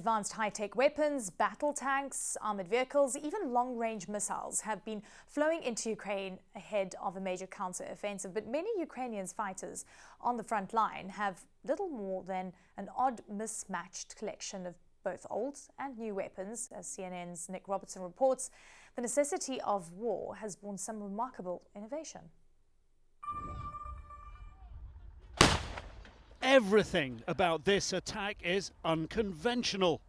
advanced high-tech weapons, battle tanks, armored vehicles, even long-range missiles have been flowing into Ukraine ahead of a major counter-offensive. But many Ukrainian fighters on the front line have little more than an odd mismatched collection of both old and new weapons. As CNN's Nick Robertson reports, the necessity of war has borne some remarkable innovation. Everything about this attack is unconventional.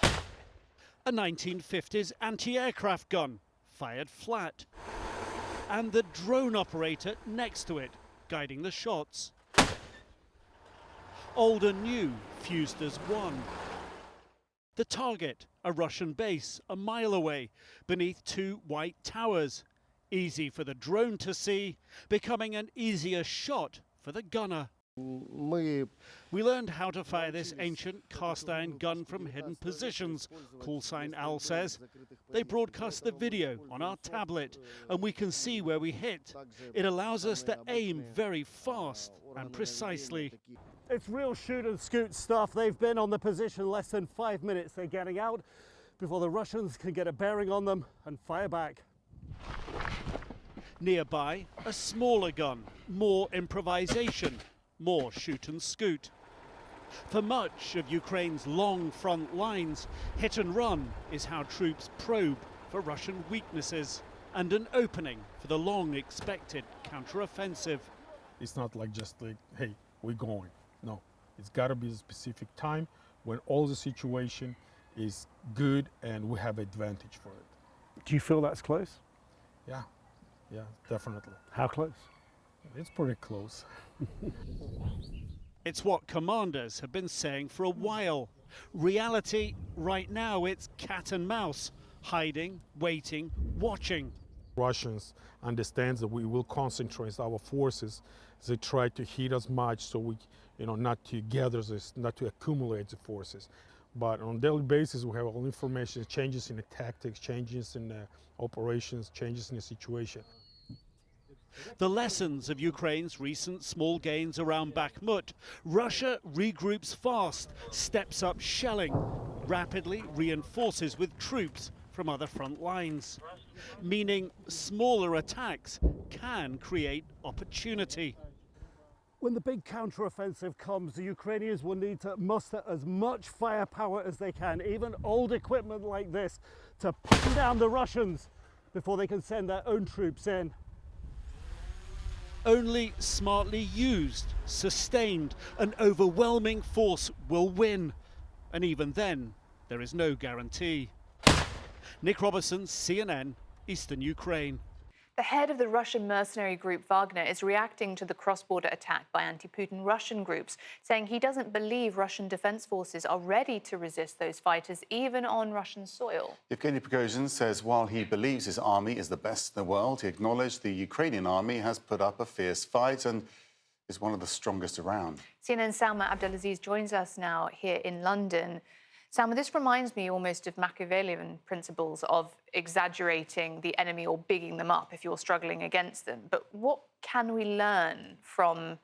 A 1950s anti-aircraft gun, fired flat. And the drone operator next to it, guiding the shots. Old and new, fused as one. The target, a Russian base, a mile away, beneath two white towers. Easy for the drone to see, becoming an easier shot for the gunner. We learned how to fire this ancient cast-iron gun from hidden positions, callsign Al says. They broadcast the video on our tablet, and we can see where we hit. It allows us to aim very fast and precisely. It's real shoot and scoot stuff. They've been on the position less than 5 minutes. They're getting out before the Russians can get a bearing on them and fire back. Nearby, a smaller gun, more improvisation. More shoot and scoot. For much of Ukraine's long front lines, hit and run is how troops probe for Russian weaknesses and an opening for the long-expected counter-offensive. It's not like just like, hey, we're going. No, it's got to be a specific time when all the situation is good and we have advantage for it. Do you feel that's close? Yeah, definitely. How close? It's pretty close. It's what commanders have been saying for a while. Reality, right now, it's cat and mouse, hiding, waiting, watching. Russians understand that we will concentrate our forces. They try to hit as much so we, not to gather this, not to accumulate the forces. But on a daily basis, we have all information, changes in the tactics, changes in the operations, changes in the situation. The lessons of Ukraine's recent small gains around Bakhmut. Russia regroups fast, steps up shelling, rapidly reinforces with troops from other front lines, meaning smaller attacks can create opportunity. When the big counter-offensive comes, the Ukrainians will need to muster as much firepower as they can, even old equipment like this, to pin down the Russians before they can send their own troops in. Only smartly used, sustained, an overwhelming force will win. And even then, there is no guarantee. Nick Robertson, CNN, Eastern Ukraine. The head of the Russian mercenary group Wagner is reacting to the cross-border attack by anti-Putin Russian groups, saying he doesn't believe Russian defense forces are ready to resist those fighters, even on Russian soil. Yevgeny Prigozhin says while he believes his army is the best in the world, he acknowledged the Ukrainian army has put up a fierce fight and is one of the strongest around. CNN's Salma Abdelaziz joins us now here in London. Salma, this reminds me almost of Machiavellian principles of exaggerating the enemy or bigging them up if you're struggling against them. But what can we learn from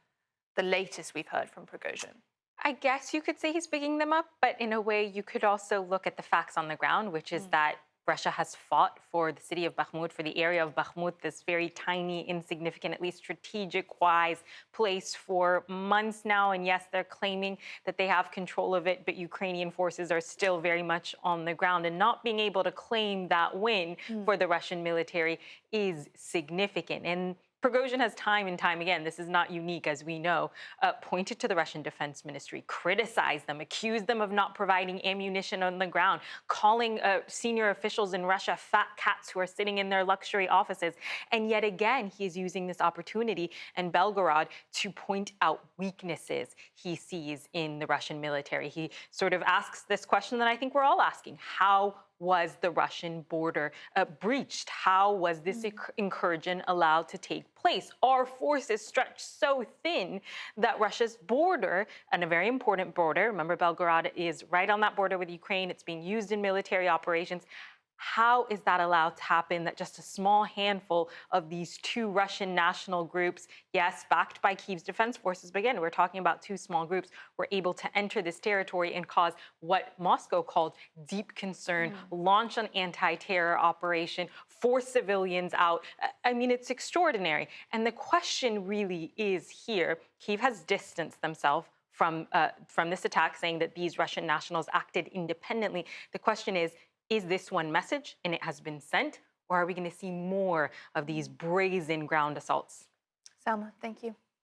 the latest we've heard from Prigozhin? I guess you could say he's bigging them up, but in a way you could also look at the facts on the ground, which is that Russia has fought for the city of Bakhmut, for the area of Bakhmut, this very tiny, insignificant, at least strategic-wise place for months now. And yes, they're claiming that they have control of it, but Ukrainian forces are still very much on the ground. And not being able to claim that win for the Russian military is significant. And Prigozhin has time and time again, this is not unique as we know, pointed to the Russian Defense Ministry, criticized them, accused them of not providing ammunition on the ground, calling senior officials in Russia fat cats who are sitting in their luxury offices. And yet again, he is using this opportunity in Belgorod to point out weaknesses he sees in the Russian military. He sort of asks this question that I think we're all asking. How was the Russian border breached? How was this incursion allowed to take place? Our forces stretched so thin that Russia's border, and a very important border, remember Belgorod is right on that border with Ukraine, it's being used in military operations. How is that allowed to happen, that just a small handful of these two Russian national groups, yes, backed by Kyiv's defense forces, but again, we're talking about two small groups, were able to enter this territory and cause what Moscow called deep concern, launch an anti-terror operation, force civilians out. I mean, it's extraordinary. And the question really is here, Kyiv has distanced themselves from this attack, saying that these Russian nationals acted independently. The question is this one message and it has been sent, or are we going to see more of these brazen ground assaults? Salma, thank you.